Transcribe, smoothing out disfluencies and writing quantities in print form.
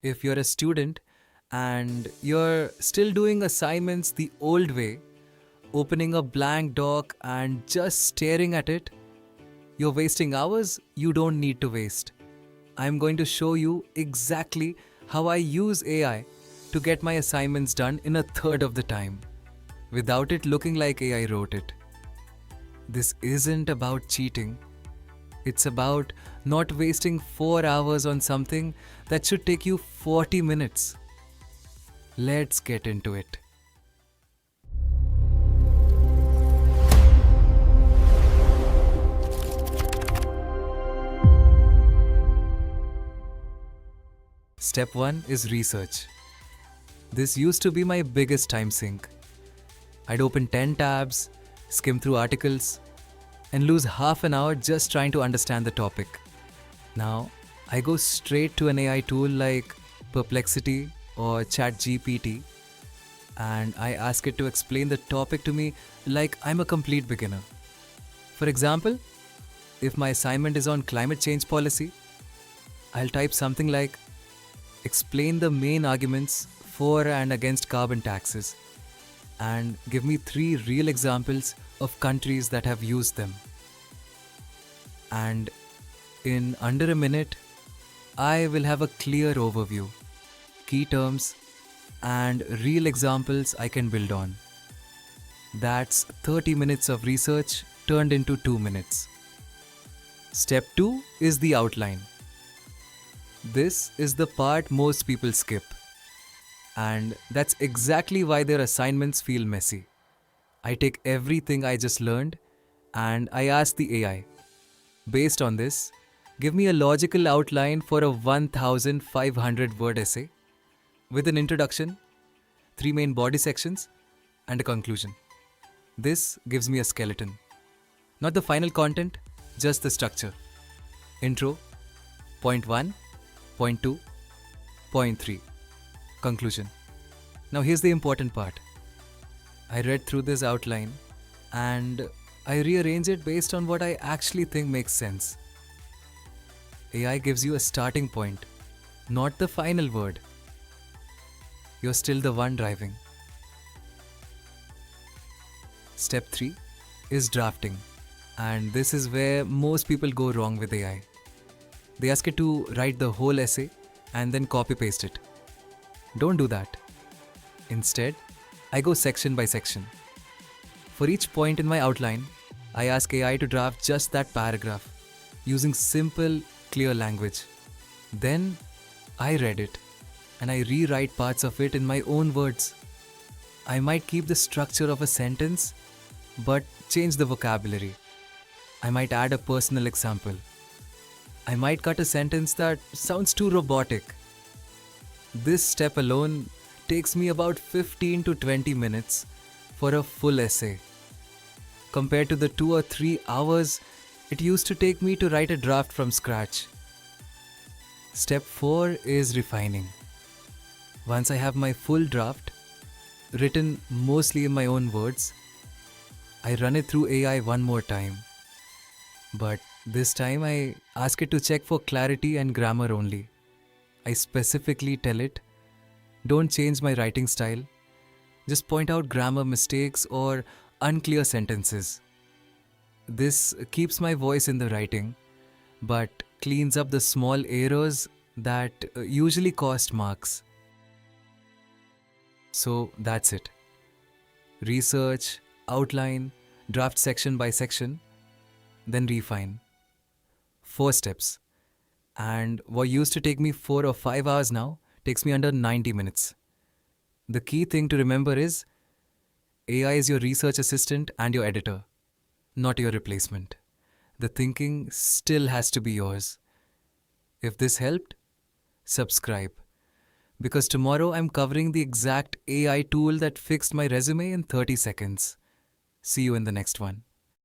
If you're a student and you're still doing assignments the old way, opening a blank doc and just staring at it, you're wasting hours you don't need to waste. I'm going to show you exactly how I use AI to get my assignments done in a third of the time, without it looking like AI wrote it. This isn't about cheating. It's about not wasting 4 hours on something that should take you 40 minutes. Let's get into it. Step 1 is research. This used to be my biggest time sink. I'd open 10 tabs, skim through articles, and lose half an hour just trying to understand the topic. Now, I go straight to an AI tool like Perplexity or ChatGPT and I ask it to explain the topic to me like I'm a complete beginner. For example, if my assignment is on climate change policy, I'll type something like explain the main arguments for and against carbon taxes and give me 3 real examples of countries that have used them. And in under a minute, I will have a clear overview, key terms, and real examples I can build on. That's 30 minutes of research turned into 2 minutes. Step 2 is the outline. This is the part most people skip. And that's exactly why their assignments feel messy. I take everything I just learned and I ask the AI, based on this, give me a logical outline for a 1500 word essay with an introduction, 3 main body sections, and a conclusion. This gives me a skeleton. Not the final content, just the structure. Intro, point 1, point 2, point 3. Conclusion. Now here's the important part. I read through this outline and I rearrange it based on what I actually think makes sense. AI gives you a starting point, not the final word. You're still the one driving. Step 3 is drafting, and this is where most people go wrong with AI. They ask it to write the whole essay and then copy paste it. Don't do that. Instead, I go section by section. For each point in my outline, I ask AI to draft just that paragraph using simple, clear language. Then I read it and I rewrite parts of it in my own words. I might keep the structure of a sentence but change the vocabulary. I might add a personal example. I might cut a sentence that sounds too robotic. This step alone takes me about 15 to 20 minutes for a full essay, compared to the 2 or 3 hours it used to take me to write a draft from scratch. Step 4 is refining. Once I have my full draft, written mostly in my own words, I run it through AI one more time. But this time I ask it to check for clarity and grammar only. I specifically tell it, don't change my writing style, just point out grammar mistakes or unclear sentences. This keeps my voice in the writing, but cleans up the small errors that usually cost marks. So that's it. Research, outline, draft section by section, then refine. 4 steps. And what used to take me 4 or 5 hours now takes me under 90 minutes. The key thing to remember is AI is your research assistant and your editor, not your replacement. The thinking still has to be yours. If this helped, subscribe. Because tomorrow I'm covering the exact AI tool that fixed my resume in 30 seconds. See you in the next one.